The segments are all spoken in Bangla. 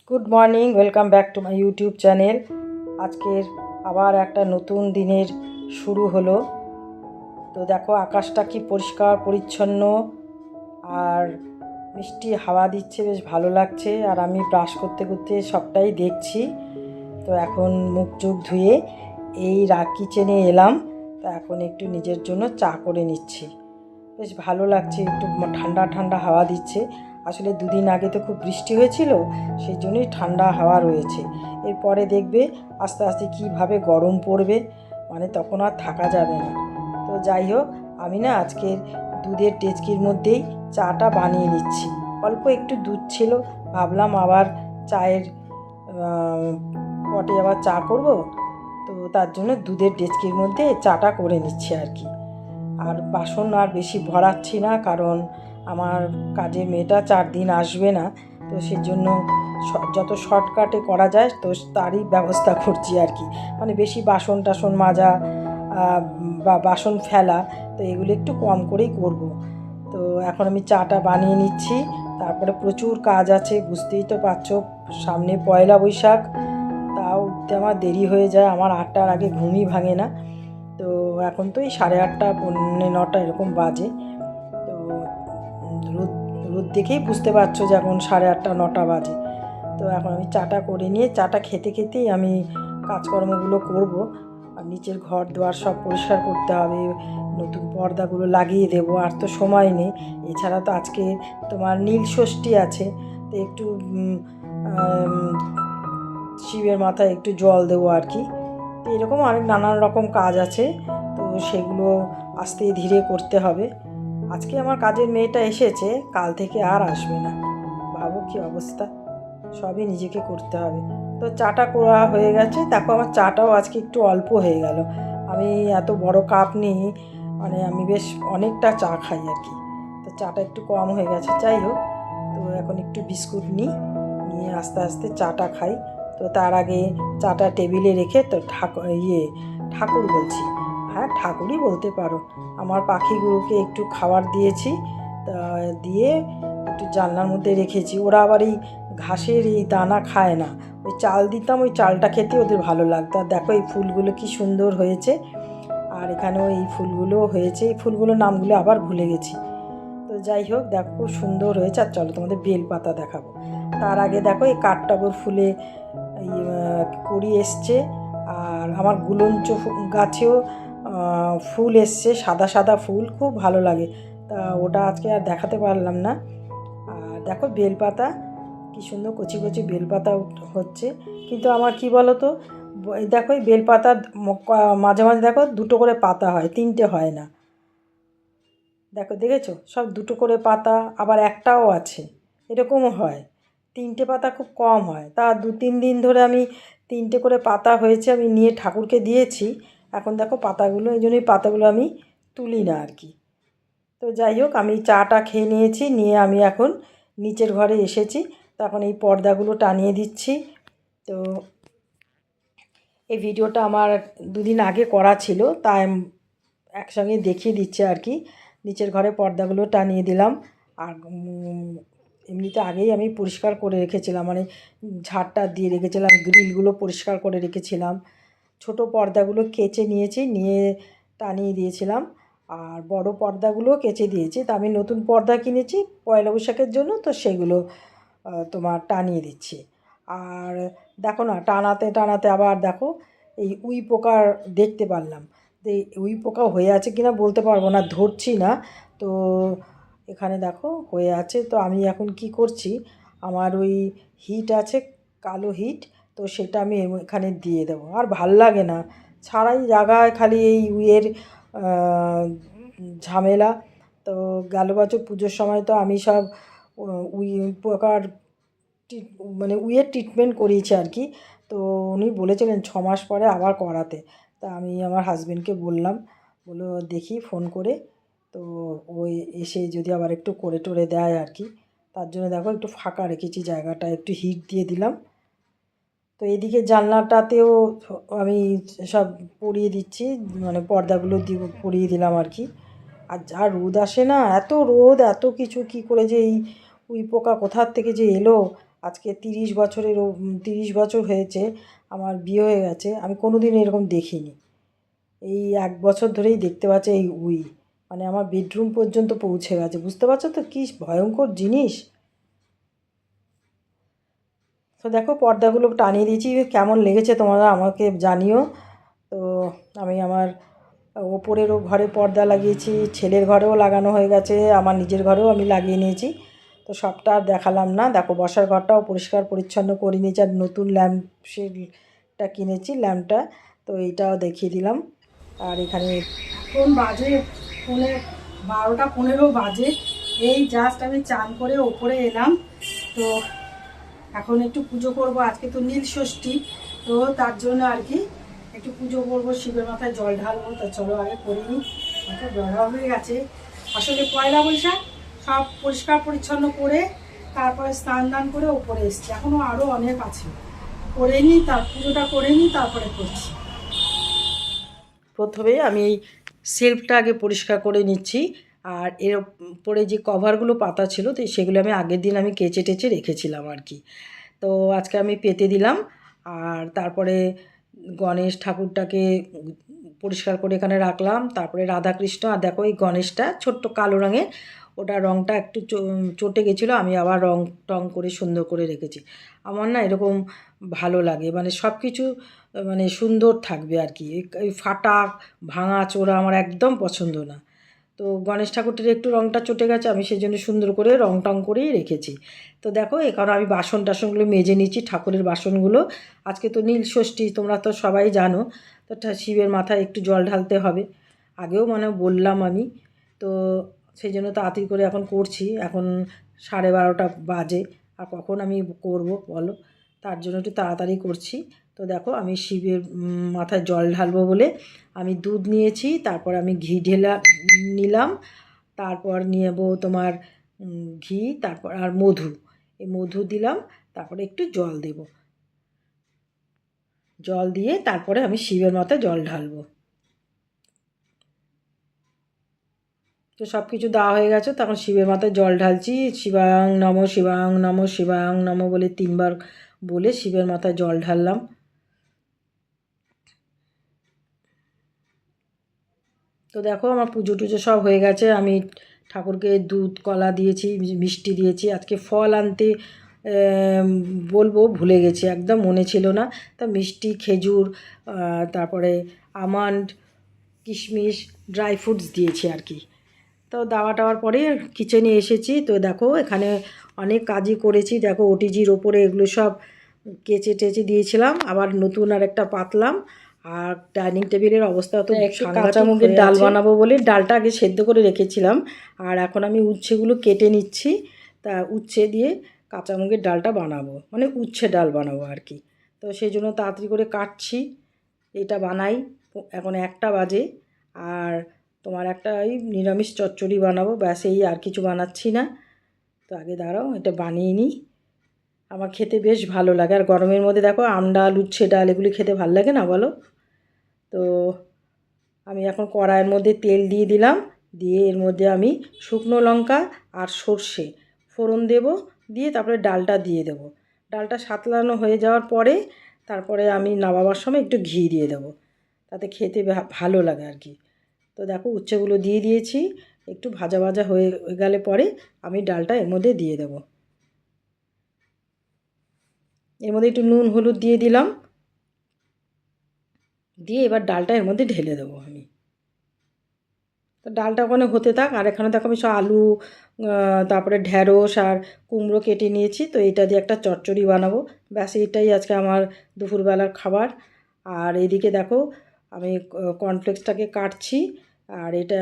Good morning, welcome back to my YouTube channel. আজকের আবার একটা নতুন দিনের শুরু হলো। তো দেখো আকাশটা কি পরিষ্কার পরিচ্ছন্ন আর মিষ্টি হাওয়া দিচ্ছে, বেশ ভালো লাগছে। আর আমি ব্রাশ করতে করতে সবটাই দেখছি। তো এখন মুখ চোখ ধুয়ে এই কিচেনে এলাম। তো এখন একটু নিজের জন্য চা করে নিচ্ছি। বেশ ভালো লাগছে, একটু ঠান্ডা ঠান্ডা হাওয়া দিচ্ছে। আসলে দুদিন আগে তো খুব বৃষ্টি হয়েছিল, সেই জন্যই ঠান্ডা হাওয়া রয়েছে। এরপরে দেখবে আস্তে আস্তে কীভাবে গরম পড়বে, মানে তখন আর থাকা যাবে না। তো যাই হোক, আমি না আজকের দুধের ডেচকির মধ্যেই চাটা বানিয়ে নিচ্ছি। অল্প একটু দুধ ছিল, ভাবলাম আবার চায়ের পটে আবার চা করব, তো তার জন্য দুধের ডেচকির মধ্যে চাটা করে নিচ্ছি আর কি। আর বাসন আর বেশি ভরাচ্ছি না, কারণ আমার কাজের মেয়েটা 4 দিন আসবে না। তো সেই জন্য যত শর্টকাটে করা যায় তো তারই ব্যবস্থা করছি আর কি। মানে বেশি বাসন টাসন মাজা বা বাসন ফেলা, তো এগুলো একটু কম করেই করব। তো এখন আমি চাটা বানিয়ে নিচ্ছি। তারপরে প্রচুর কাজ আছে, বুঝতেই তো পারছো, সামনে পয়লা বৈশাখ। তাও উঠতে আমার দেরি হয়ে যায়, আমার 8টার আগে ঘুমই ভাঙে না। তো এখন তো এই 8:30 পৌনে 9টা এরকম বাজে। তো রোদ রোদ দেখেই বুঝতে পারছো যে এখন 8:30 9টা বাজে। তো এখন আমি চাটা করে নিয়ে চাটা খেতে খেতেই আমি কাজকর্মগুলো করব। আর নিচের ঘর দুয়ার সব পরিষ্কার করতে হবে, নতুন পর্দাগুলো লাগিয়ে দেবো। আর তো সময় নেই। এছাড়া তো আজকে তোমার নীল ষষ্ঠী আছে, তো একটু শিবের মাথায় একটু জল দেবো আর কি। তো এরকম অনেক নানান রকম কাজ আছে, তো সেগুলো আস্তে ধীরে করতে হবে। আজকে আমার কাজের মেয়েটা এসেছে, কাল থেকে আর আসবে না। ভাবো কী অবস্থা, সবই নিজেকে করতে হবে। তো চাটা করা হয়ে গেছে। দেখো আমার চাটাও আজকে একটু অল্প হয়ে গেল। আমি এত বড় কাপ নিই, মানে আমি বেশ অনেকটা চা খাই আর কি। তো চাটা একটু কম হয়ে গেছে। যাই হোক, তো এখন একটু বিস্কুট নিয়ে আস্তে আস্তে চাটা খাই। তো তার আগে চাটা টেবিলে রেখে তো ঠাকুর বলছি, হ্যাঁ ঠাকুরই বলতে পারো, আমার পাখিগুলোকে একটু খাবার দিয়েছি। তা দিয়ে একটু জানলার মধ্যে রেখেছি। ওরা আবার এই ঘাসের এই দানা খায় না, ওই চাল দিতাম, ওই চালটা খেতে ওদের ভালো লাগতো। আর দেখো এই ফুলগুলো কি সুন্দর হয়েছে। আর এখানেও এই ফুলগুলো হয়েছে, এই ফুলগুলোর নামগুলো আবার ভুলে গেছি। তো যাই হোক, দেখো খুব সুন্দর হয়েছে। আর চলো তোমাদের বেলপাতা দেখাবো। তার আগে দেখো এই কাঠটগর ফুলে এই কড়ি এসছে। আর আমার গুলঞ্চ গাছেও ফুল এসছে, সাদা সাদা ফুল, খুব ভালো লাগে। তা ওটা আজকে আর দেখাতে পারলাম না। আর দেখো বেলপাতা কী সুন্দর কচি কচি বেলপাতা হচ্ছে। কিন্তু আমার কি বলো তো, দেখো এই বেলপাতা মাঝে মাঝে দেখো 2টো করে পাতা হয়, 3টে হয় না। দেখো দেখেছো, সব 2টো করে পাতা, আবার একটাও আছে, এরকমও হয়। 3টে পাতা খুব কম হয়। তা 2-3 দিন ধরে আমি 3টে করে পাতা হয়েছে, আমি নিয়ে ঠাকুরকে দিয়েছি। এখন দেখো পাতাগুলো, এই জন্যই পাতাগুলো আমি তুলি না আর কি। তো যাই হোক, আমি চাটা খেয়ে নিয়েছি, নিয়ে আমি এখন নিচের ঘরে এসেছি। তখন এই পর্দাগুলো টানিয়ে দিচ্ছি। তো এই ভিডিওটা আমার 2 দিন আগে করা ছিল, তাই একসঙ্গে দেখিয়ে দিচ্ছে আর কি। নিচের ঘরে পর্দাগুলো টানিয়ে দিলাম। আর এমনিতে আগেই আমি পরিষ্কার করে রেখেছিলাম, মানে ঝাড়টা দিয়ে রেখেছিলাম, গ্রিলগুলো পরিষ্কার করে রেখেছিলাম। ছোট পর্দাগুলো কেচে নিয়েছি, নিয়ে টানিয়ে দিয়েছিলাম। আর বড় পর্দাগুলো কেচে দিয়েছি। তা আমি নতুন পর্দা কিনেছি পয়লা বৈশাখের জন্য, তো সেগুলো তোমার টানিয়ে দিচ্ছি। আর দেখো না, টানাতে টানাতে আবার দেখো এই উই পোকার দেখতে পারলাম। তো উই পোকা হয়ে আছে কিনা বলতে পারবো না, ধরছি না। তো এখানে দেখো হয়ে আছে। তো আমি এখন কি করছি, আমার ওই হিট আছে, কালো হিট, তো সেটা আমি এখানে দিয়ে দেবো। আর ভাল লাগে না, সারাই জায়গায় খালি এই উইয়ের ঝামেলা। তো গেল বছর পুজোর সময় তো আমি সব উই পোকার মানে উইয়ের ট্রিটমেন্ট করিয়েছি আর কি। তো উনি বলেছিলেন 6 মাস পরে আবার করাতে। তা আমি আমার হাজবেন্ডকে বললাম, বললো দেখি ফোন করে, তো ওই এসে যদি আবার একটু করে টোরে দেয় আর কি। তার জন্য দেখো একটু ফাঁকা রেখেছি জায়গাটা, একটু হিট দিয়ে দিলাম। তো এদিকে জানলাটাতেও আমি সব পরিয়ে দিচ্ছি, মানে পর্দাগুলো পরিয়ে দিলাম আর কি। আর যা রোদ আসে না, এত রোদ, এত কিছু, কী করে যে এই উই পোকা কোথার থেকে যে এলো আজকে 30 বছর হয়েছে আমার বিয়ে হয়ে গেছে, আমি কোনো দিন এরকম দেখিনি। এই 1 বছর ধরেই দেখতে পাচ্ছি এই উই, মানে আমার বেডরুম পর্যন্ত পৌঁছে গেছে। বুঝতে পারছো তো কী ভয়ঙ্কর জিনিস। তো দেখো পর্দাগুলো টানিয়ে দিয়েছি, কেমন লেগেছে তোমরা আমাকে জানিও। তো আমি আমার ওপরেরও ঘরে পর্দা লাগিয়েছি, ছেলের ঘরেও লাগানো হয়ে গেছে, আমার নিজের ঘরেও আমি লাগিয়ে নিয়েছি। তো সবটা আর দেখালাম না। দেখো বসার ঘরটাও পরিষ্কার পরিচ্ছন্ন করে নিয়েছি, আর নতুন ল্যাম্প সেটা কিনেছি ল্যাম্পটা, তো এইটাও দেখিয়ে দিলাম। আর এখানে এখন বাজে 12টা 15 বাজে। এই জাস্ট আমি চান করে ওপরে এলাম। তো এখন একটু পুজো করব, আজকে তো নীল ষষ্ঠী, তো তার জন্য আর কি একটু পুজো করবো, শিবের মাথায় জল ঢালবো। তো চলো আগে করে নিই, একটু বেড়া হয়ে গেছে। আসলে পয়লা বৈশাখ সব পরিষ্কার পরিচ্ছন্ন করে তারপরে স্নান দান করে ওপরে এসছি, এখনও আরও অনেক আছে, করে নিই, তার পুজোটা করে নিই, তারপরে করছি। প্রথমে আমি এই সেলফটা আগে পরিষ্কার করে নিচ্ছি, আর এর উপরে যে কভারগুলো পাতা ছিল তো সেগুলো আমি আগের দিন আমি কেচে টেচে রেখেছিলাম আর কি। তো আজকে আমি পেতে দিলাম। আর তারপরে গণেশ ঠাকুরটাকে পরিষ্কার করে এখানে রাখলাম। তারপরে রাধাকৃষ্ণ, আর দেখো এই গণেশটা ছোট্ট কালো রঙের, ওটা রঙটা একটু চটে গেছিলো, আমি আবার রং টং করে সুন্দর করে রেখেছি। আমার না এরকম ভালো লাগে, মানে সব কিছু মানে সুন্দর থাকবে আর কি। এই ফাটা ভাঙা চোরা আমার একদম পছন্দ না। তো গণেশ ঠাকুরটির একটু রঙটা চটে গেছে, আমি সেই জন্য সুন্দর করে রং টং করেই রেখেছি। তো দেখো এখানে আমি বাসন টাসনগুলো মেজে নিচ্ছি, ঠাকুরের বাসনগুলো। আজকে তো নীল ষষ্ঠী, তোমরা তো সবাই জানো। তো শিবের মাথায় একটু জল ঢালতে হবে, আগেও মানে বললাম আমি। তো সেই জন্য তাড়াতাড়ি করে এখন করছি, এখন 12:30 বাজে, আর কখন আমি করব বলো, তার জন্য একটু তাড়াতাড়ি করছি। তো দেখো আমি শিবের মাথায় জল ঢালবো বলে আমি দুধ নিয়েছি, তারপর আমি ঘি নিলাম, তারপর নেব তোমার ঘি, তারপর আর মধু, এই মধু দিলাম, তারপরে একটু জল দেব, জল দিয়ে তারপরে আমি শিবের মাথায় জল ঢালবো। তো সব কিছু দেওয়া হয়ে গেছে, তখন শিবের মাথায় জল ঢালছি। শিবাং নমঃ শিবাং নমঃ শিবাং নমঃ বলে 3বার বলে শিবের মাথায় জল ঢাললাম। তো দেখো আমার পুজো টুজো সব হয়ে গেছে, আমি ঠাকুরকে দুধ কলা দিয়েছি, মিষ্টি দিয়েছি। আজকে ফল আনতে বলবো ভুলে গেছি, একদম মনে ছিল না। তা মিষ্টি, খেজুর, তারপরে আমন্ড, কিশমিশ, ড্রাই ফ্রুটস দিয়েছি আর কি। তো দাওয়া টাওয়ার পরে কিচেনে এসেছি। তো দেখো এখানে অনেক কাজই করেছি, দেখো ওটিজির ওপরে এগুলো সব কেচে টেচে দিয়েছিলাম, আবার নতুন আর একটা পাতলাম। আর ডাইনিং টেবিলের অবস্থা তো কাঁচা মুগের ডাল বানাবো বলে ডালটা আগে সেদ্ধ করে রেখেছিলাম, আর এখন আমি উচ্ছেগুলো কেটে নিচ্ছি। তা উচ্ছে দিয়ে কাঁচা মুগের ডালটা বানাবো, মানে উচ্ছে ডাল বানাবো আর কি। তো সেই জন্য তাড়াতাড়ি করে কাটছি, এটা বানাই। এখন 1টা বাজে। আর তোমার একটা ওই নিরামিষ চচ্চড়ি বানাবো, ব্যাস, এই আর কিছু বানাচ্ছি না। তো আগে দাঁড়াও এটা বানিয়ে নিই, আমার খেতে বেশ ভালো লাগে। আর গরমের মধ্যে দেখো আমডাল, উচ্ছে ডাল এগুলি খেতে ভালো লাগে না বলো। তো আমি এখন কড়াইয়ের মধ্যে তেল দিয়ে দিলাম, দিয়ে এর মধ্যে আমি শুকনো লঙ্কা আর সর্ষে ফোড়ন দেব, দিয়ে তারপরে ডালটা দিয়ে দেব। ডালটা সাতলানো হয়ে যাওয়ার পরে তারপরে আমি নামাবার সময় একটু ঘি দিয়ে দেবো, তাতে খেতে ভালো লাগে আর কি। তো দেখো উচ্ছেগুলো দিয়ে দিয়েছি, একটু ভাজা ভাজা হয়ে গেলে পরে আমি ডালটা এর মধ্যে দিয়ে দেব। এর মধ্যে একটু নুন হলুদ দিয়ে দিলাম, দিয়ে এবার ডালটা এর মধ্যে ঢেলে দেবো আমি। তো ডালটা ওখানে হতে থাক, আর এখানে দেখো আমি সব আলু, তারপরে ঢ্যাঁড়স আর কুমড়ো কেটে নিয়েছি। তো এটা দিয়ে একটা চচ্চড়ি বানাবো, ব্যাস এটাই আজকে আমার দুপুরবেলার খাবার। আর এইদিকে দেখো আমি কর্নফ্লেক্সটাকে কাটছি, আর এটা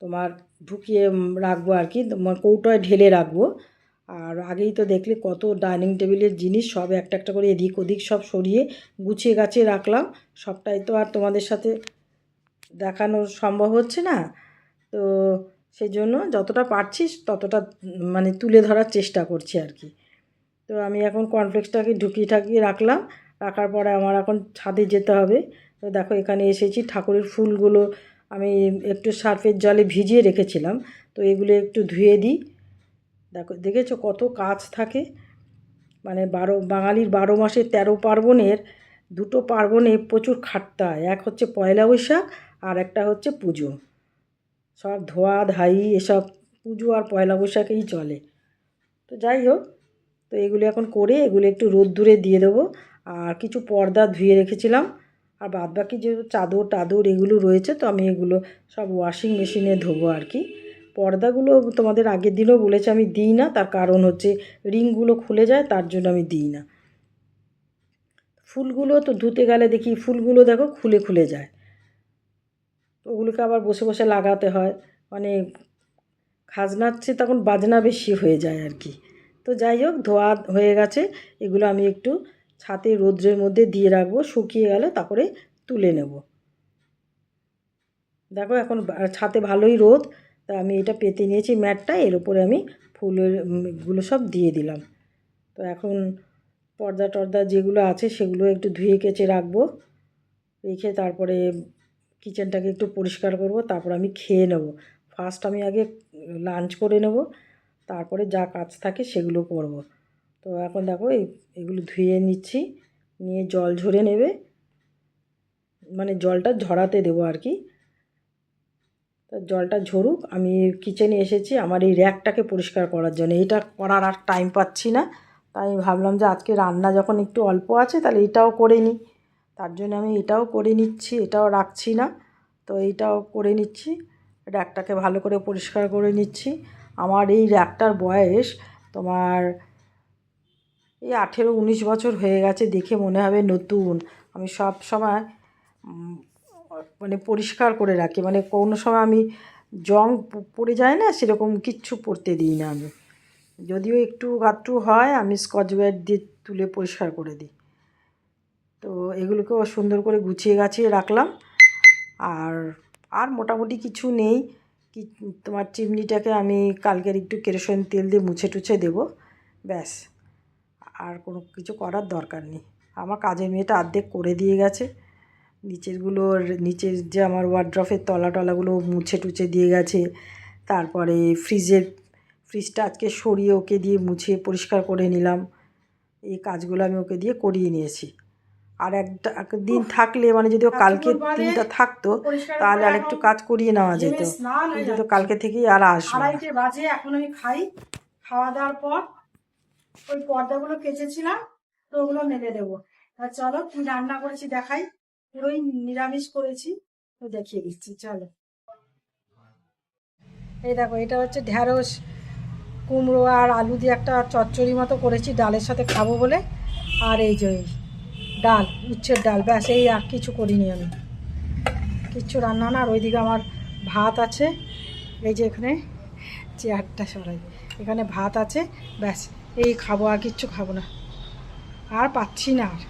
তোমার ঢুকিয়ে রাখবো আর কি, তোমার কৌটোয় ঢেলে রাখবো। আর আগেই তো দেখলে কত ডাইনিং টেবিলের জিনিস সব একটা একটা করে এদিক ওদিক সব সরিয়ে গুছিয়ে গাছিয়ে রাখলাম। সবটাই তো আর তোমাদের সাথে দেখানো সম্ভব হচ্ছে না, তো সেই জন্য যতটা পারছি ততটা মানে তুলে ধরার চেষ্টা করছি আর কি। তো আমি এখন কর্নফ্লেক্সটাকে ঢুকিয়ে ঠাকিয়ে রাখলাম, রাখার পরে আমার এখন ছাদে যেতে হবে। তো দেখো এখানে এসেছি, ঠাকুরের ফুলগুলো আমি একটু সার্ফের জলে ভিজিয়ে রেখেছিলাম, তো এগুলো একটু ধুয়ে দিই। দেখো দেখেছো কত কাজ থাকে, মানে বাঙালির 12 মাসে 13 পার্বণের দুটো পার্বণে প্রচুর খাটতে হয়। এক হচ্ছে পয়লা বৈশাখ আর একটা হচ্ছে পুজো। সব ধোয়া ধাই এসব পুজো আর পয়লা বৈশাখেই চলে। তো যাই হোক, তো এগুলো এখন করে এগুলো একটু রোদ্দুরে দিয়ে দেবো। আর কিছু পর্দা ধুয়ে রেখেছিলাম, আর বাদবাকি যে চাদর টাদর এগুলো রয়েছে, তো আমি এগুলো সব ওয়াশিং মেশিনে ধোবো আর কি। পর্দাগুলো তোমাদের আগের দিনও বলেছি আমি দিই না, তার কারণ হচ্ছে রিংগুলো খুলে যায়, তার জন্য আমি দিই না। ফুলগুলো তো ধুতে গেলে দেখি ফুলগুলো দেখো খুলে খুলে যায়, ওগুলোকে আবার বসে বসে লাগাতে হয়, মানে খাজনার চেয়ে তখন বাজনা বেশি হয়ে যায় আর কি। তো যাই হোক, ধোয়া হয়ে গেছে, এগুলো আমি একটু ছাদে রোদ্রের মধ্যে দিয়ে রাখবো, শুকিয়ে গেলে তারপরে তুলে নেব। দেখো এখন ছাদে ভালোই রোদ, তা আমি এটা পেতে নিয়েছি ম্যাটটা, এর উপরে আমি ফুলের গুলো সব দিয়ে দিলাম। তো এখন পর্দা টর্দা যেগুলো আছে সেগুলো একটু ধুয়ে কেচে রাখবো, রেখে তারপরে কিচেনটাকে একটু পরিষ্কার করব, তারপর আমি খেয়ে নেব। ফার্স্ট আমি আগে লাঞ্চ করে নেব, তারপরে যা কাজ থাকে সেগুলো করব। তো এখন দেখো এগুলো ধুয়ে নিচ্ছি, নিয়ে জল ঝরে নেবে, মানে জলটা ঝরাতে দেবো আর কি। তো জলটা ঝরুক, আমি কিচেনে এসেছি আমার এই র্যাকটাকে পরিষ্কার করার জন্য। এটা করার আর টাইম পাচ্ছি না, তাই আমি ভাবলাম যে আজকে রান্না যখন একটু অল্প আছে তাহলে এটাও করে নিই, তার জন্য আমি এটাও করে নিচ্ছি, এটাও রাখছি না, তো এইটাও করে নিচ্ছি। র্যাকটাকে ভালো করে পরিষ্কার করে নিচ্ছি। আমার এই র্যাকটার বয়স তোমার এই 18-19 বছর হয়ে গেছে, দেখে মনে হবে নতুন। আমি সব সময় মানে পরিষ্কার করে রাখি, মানে কোনো সময় আমি জং পড়ে যায় না সেরকম কিচ্ছু পড়তে দিই না আমি। যদিও একটু আধটু হয় আমি স্কচ ব্রাইট দিয়ে তুলে পরিষ্কার করে দিই। তো এগুলোকেও সুন্দর করে গুছিয়ে গাছিয়ে রাখলাম। আর মোটামুটি কিছু নেই, কি তোমার চিমনিটাকে আমি কালকের একটু কেরোসিন তেল দিয়ে মুছে টুছে দেবো, ব্যাস। আর কোনো কিছু করার দরকার নেই। আমার কাজের মেয়েটা অর্ধেক করে দিয়ে গেছে, নিচের যে আমার ওয়ার্ড্রফের টলাগুলো মুছে টুছে দিয়ে গেছে। তারপরে ফ্রিজটা আজকে সরিয়ে ওকে দিয়ে মুছে পরিষ্কার করে নিলাম। এই কাজগুলো আমি ওকে দিয়ে করিয়ে নিয়েছি। আর একদিন থাকলে, মানে যদি কালকের দিনটা থাকতো তাহলে আর একটু কাজ করিয়ে নেওয়া যেত, কিন্তু তো কালকে থেকেই আর আসবে। 2:30 বাজে, এখন আমি খাওয়া দাওয়ার পর ওই পর্দাগুলো কেচেছিলাম, তো ওগুলো মেলে দেবো। চলো কি রান্না করেছি দেখাই, পুরোই নিরামিষ করেছি, তো দেখিয়ে দিচ্ছি চলো। এই দেখো, এটা হচ্ছে ঢ্যাঁড়স কুমড়ো আর আলু দিয়ে একটা চচ্চড়ি মতো করেছি ডালের সাথে খাবো বলে। আর এই যে ডাল, উচ্ছের ডাল, ব্যাস। এই আর কিছু করিনি আমি, কিচ্ছু রান্না না। আর ওইদিকে আমার ভাত আছে, এই যে এখানে চেয়ারটা সরাই, এখানে ভাত আছে, ব্যাস এই খাবো, আর কিচ্ছু খাবো না, আর পাচ্ছি না আর।